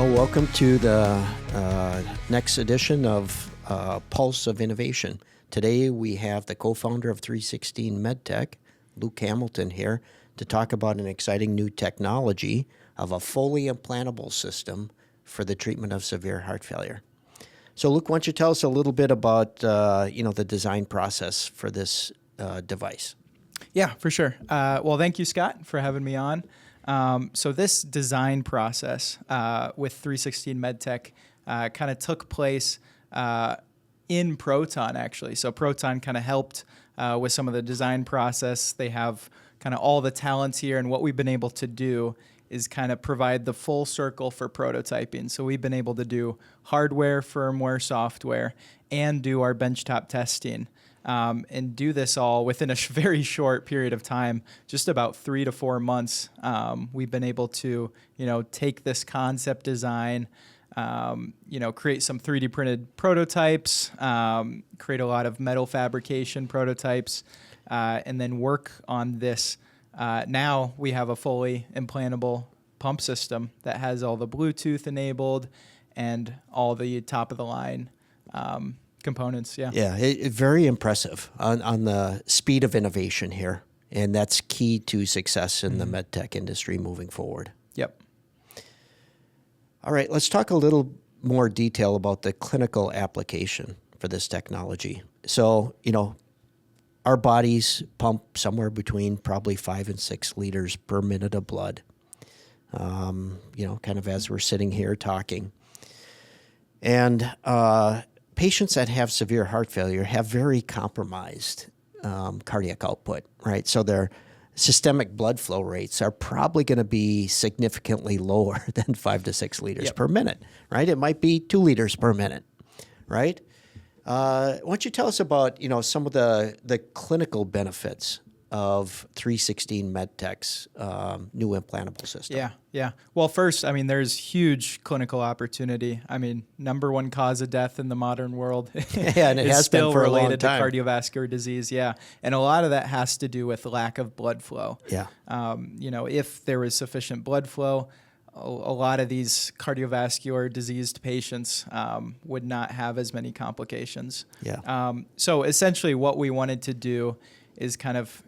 Well, welcome to the next edition of Pulse of Innovation. Today we have the co-founder of 316 MedTech, Luke Hamilton, here to talk about an exciting new technology of a fully implantable system for the treatment of severe heart failure. So, Luke, why don't you tell us a little bit about the design process for this device? Yeah, for sure. Well, thank you, Scott, for having me on. So this design process with 316 MedTech kind of took place in Proton, actually. So Proton kind of helped with some of the design process. They have kind of all the talents here, and what we've been able to do is kind of provide the full circle for prototyping. So we've been able to do hardware, firmware, software, and do our benchtop testing. And do this all within a very short period of time, just about 3 to 4 months. We've been able to, take this concept design, create some 3D printed prototypes, create a lot of metal fabrication prototypes, and then work on this. Now we have a fully implantable pump system that has all the Bluetooth enabled and all the top of the line components. Yeah, very impressive on the speed of innovation here, and that's key to success in the medtech industry moving forward. Yep. All right, let's talk a little more detail about the clinical application for this technology. So, our bodies pump somewhere between probably 5 and 6 liters per minute of blood, kind of as we're sitting here talking. And patients that have severe heart failure have very compromised cardiac output, right? So their systemic blood flow rates are probably going to be significantly lower than 5 to 6 liters per minute, right? It might be 2 liters per minute, right? Why don't you tell us about, some of the clinical benefits of 316 MedTech's new implantable system? Yeah. Well, first, there's huge clinical opportunity. Number one cause of death in the modern world and it is has still been for related a long time. to cardiovascular disease. Yeah. And a lot of that has to do with lack of blood flow. Yeah. If there was sufficient blood flow, a lot of these cardiovascular diseased patients would not have as many complications. Yeah. So essentially what we wanted to do is kind of,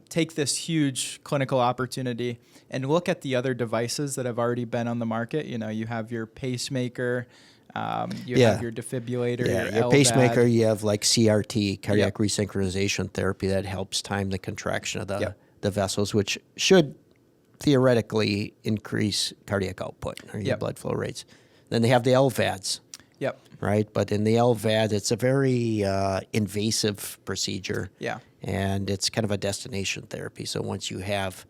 take this huge clinical opportunity and look at the other devices that have already been on the market. You have your pacemaker, you have your defibrillator, your LVAD. Pacemaker, you have like CRT, cardiac resynchronization therapy that helps time the contraction of the vessels, which should theoretically increase cardiac output or your blood flow rates. Then they have the LVADs. Yep. Right, but in the LVAD, it's a very invasive procedure. Yeah. And it's kind of a destination therapy. So once you have,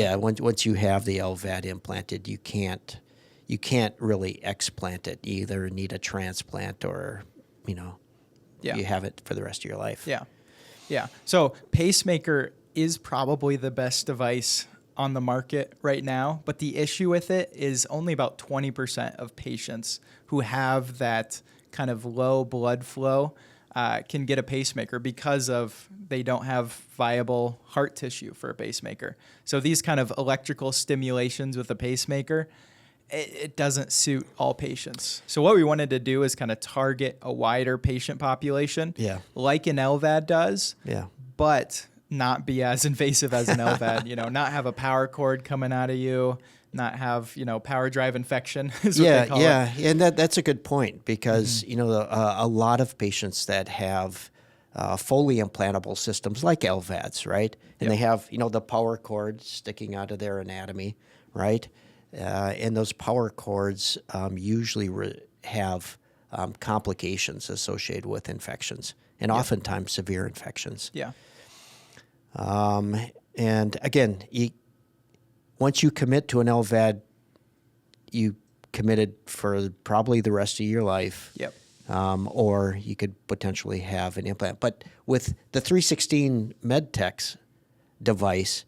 once you have the LVAD implanted, you can't really explant it. You either need a transplant or, you have it for the rest of your life. Yeah. So pacemaker is probably the best device on the market right now, but the issue with it is only about 20% of patients who have that kind of low blood flow can get a pacemaker because of they don't have viable heart tissue for a pacemaker. So these kind of electrical stimulations with a pacemaker, it doesn't suit all patients. So what we wanted to do is kind of target a wider patient population, like an LVAD does, but not be as invasive as an LVAD, not have a power cord coming out of you, not have, power drive infection is what they call it. And that's a good point because, a lot of patients that have fully implantable systems like LVADs, right? And they have, the power cord sticking out of their anatomy, right? And those power cords usually have complications associated with infections and oftentimes severe infections. Yeah. And again, once you commit to an LVAD, you committed for probably the rest of your life. Yep. Or you could potentially have an implant. But with the 316 MedTech's device,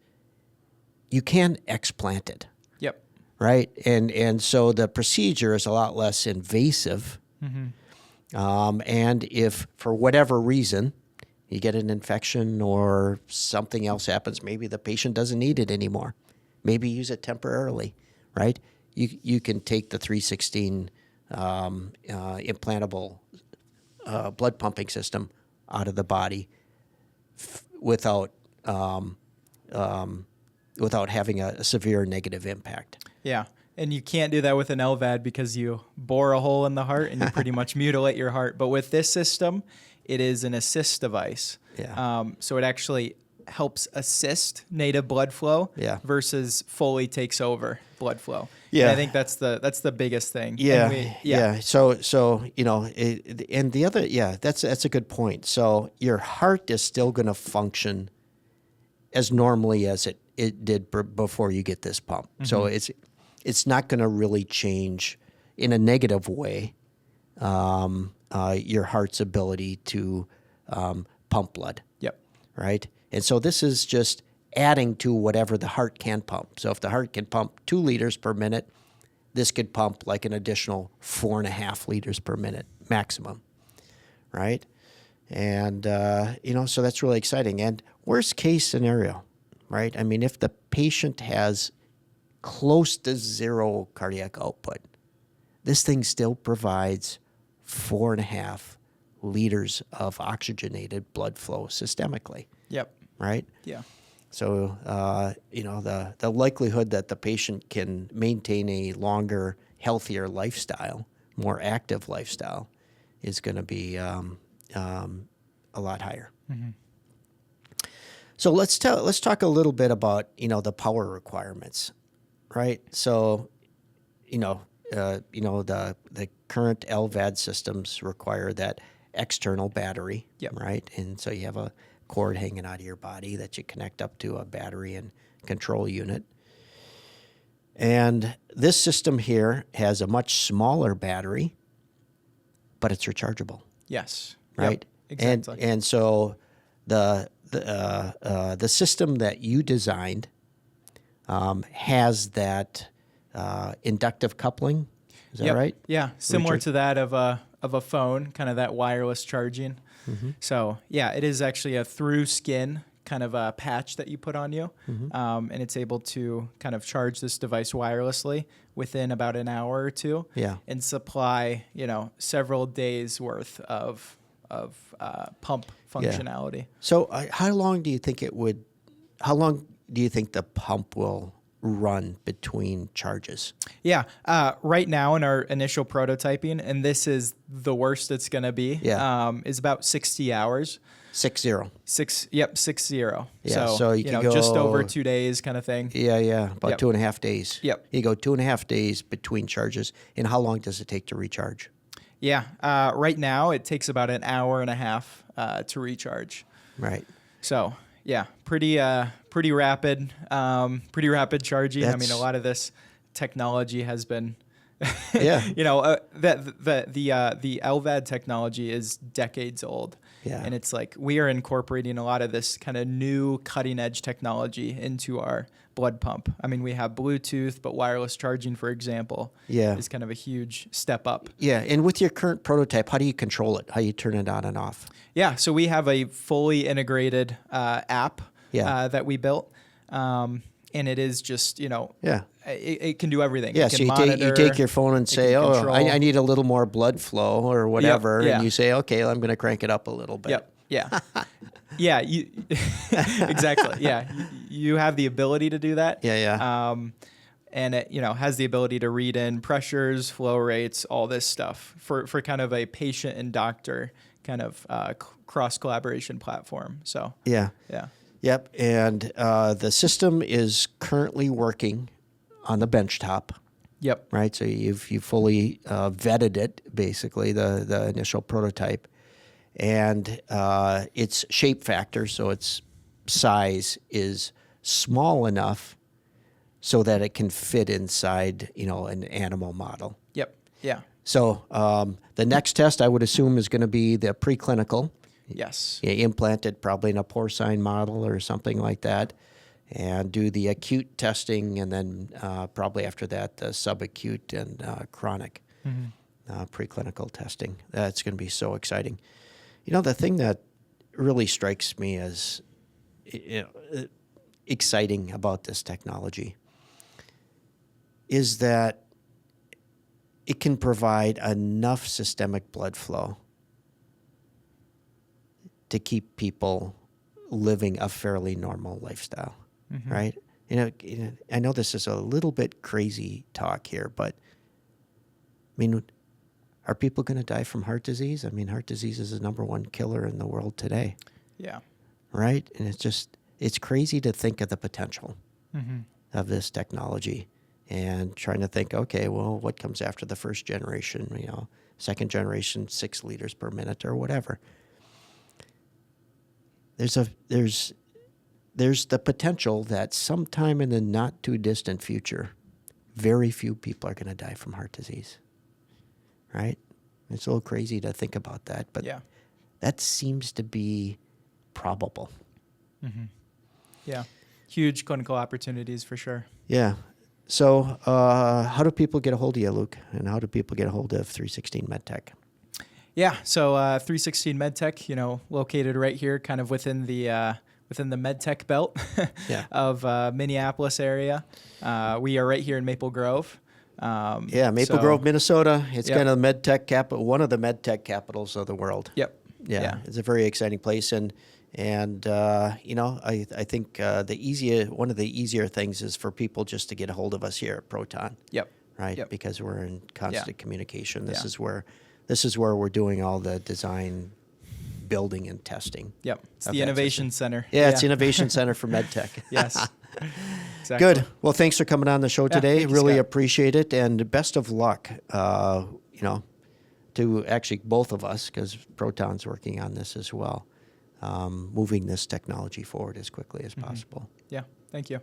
you can explant it. Yep. Right? And so the procedure is a lot less invasive. Mm-hmm. And if for whatever reason you get an infection or something else happens, maybe the patient doesn't need it anymore. Maybe use it temporarily, right? you can take the 316 implantable blood pumping system out of the body without having a severe negative impact. Yeah. And you can't do that with an LVAD because you bore a hole in the heart and you pretty much mutilate your heart. But with this system, it is an assist device. Yeah. So it actually helps assist native blood flow versus fully takes over blood flow. Yeah. And I think that's the biggest thing. Yeah. So you know, and the other, that's a good point. So your heart is still going to function as normally as it did before you get this pump. Mm-hmm. So it's not going to really change in a negative way your heart's ability to pump blood. Yep. Right? And so this is just adding to whatever the heart can pump. So if the heart can pump 2 liters per minute, this could pump like an additional 4.5 liters per minute maximum. Right? And, so that's really exciting. And worst case scenario, right? I mean, if the patient has close to zero cardiac output, this thing still provides 4.5 liters of oxygenated blood flow systemically. Yep. Right? Yeah. So, the likelihood that the patient can maintain a longer, healthier lifestyle, more active lifestyle, is going to be a lot higher. Mm-hmm. So let's talk a little bit about the power requirements, right? So, the current LVAD systems require that external battery, right? And so you have a cord hanging out of your body that you connect up to a battery and control unit. And this system here has a much smaller battery, but it's rechargeable. Yes. Right. Yep, exactly. And so the system that you designed has that inductive coupling. Is that right? Yeah, similar to that of a phone, kind of that wireless charging. Mm-hmm. So it is actually a through skin kind of a patch that you put on you, and it's able to kind of charge this device wirelessly within about an hour or two, and supply several days worth of pump functionality. Yeah. So how long do you think the pump will run between charges? Right now in our initial prototyping, and this is the worst it's going to be, is about 60 hours. 60. 60. Yeah, So you can go just over 2 days kind of thing. About 2.5 days. Yep. You go 2.5 days between charges. And how long does it take to recharge? Right now it takes about an hour and a half to recharge. Right. So pretty rapid charging. I mean, a lot of this technology has been, the LVAD technology is decades old. Yeah. And it's like we are incorporating a lot of this kind of new cutting edge technology into our blood pump. I mean, we have Bluetooth, but wireless charging, for example, is kind of a huge step up. Yeah. And with your current prototype, how do you control it? How do you turn it on and off? Yeah. So we have a fully integrated app that we built. And it is just, it can do everything. Yeah, it can so monitor, you take your phone and say, I need a little more blood flow or whatever. And you say, okay, I'm going to crank it up a little bit. Yep. Yeah. Exactly. Yeah. You have the ability to do that. And it, has the ability to read in pressures, flow rates, all this stuff for kind of a patient and doctor kind of cross collaboration platform. So, Yep, and the system is currently working on the benchtop. Yep. Right, so you fully vetted it, basically the initial prototype, and its shape factor, so its size is small enough so that it can fit inside, an animal model. Yep. Yeah. So the next test, I would assume, is going to be the preclinical. Yes. Implant it probably in a porcine model or something like that, and do the acute testing, and then probably after that the subacute and chronic preclinical testing. That's going to be so exciting. The thing that really strikes me as exciting about this technology is that it can provide enough systemic blood flow to keep people living a fairly normal lifestyle, right? I know this is a little bit crazy talk here, but I mean, are people going to die from heart disease? I mean, heart disease is the number one killer in the world today. Yeah. Right? And it's crazy to think of the potential of this technology and trying to think, okay, well, what comes after the first generation, second generation, 6 liters per minute or whatever. There's the potential that sometime in the not too distant future, very few people are going to die from heart disease. Right? It's a little crazy to think about that, but that seems to be probable. Yeah. Huge clinical opportunities for sure. Yeah. So how do people get a hold of you, Luke? And how do people get a hold of 316 MedTech? Yeah. So 316 MedTech, located right here, kind of within the MedTech belt of Minneapolis area. We are right here in Maple Grove. Maple Grove, Minnesota. It's kind of the MedTech capital, one of the MedTech capitals of the world. Yep. Yeah. It's a very exciting place, and I think one of the easier things is for people just to get a hold of us here at Proton. Yep. Right. Yep. Because we're in constant communication. This is where we're doing all the design, building, and testing. Yep. It's the innovation center. Yeah, it's innovation center for MedTech. Yes. Exactly. Good. Well, thanks for coming on the show today. Thank you, really Scott. appreciate it, and best of luck. To actually both of us, because Proton's working on this as well, moving this technology forward as quickly as possible. Yeah. Thank you.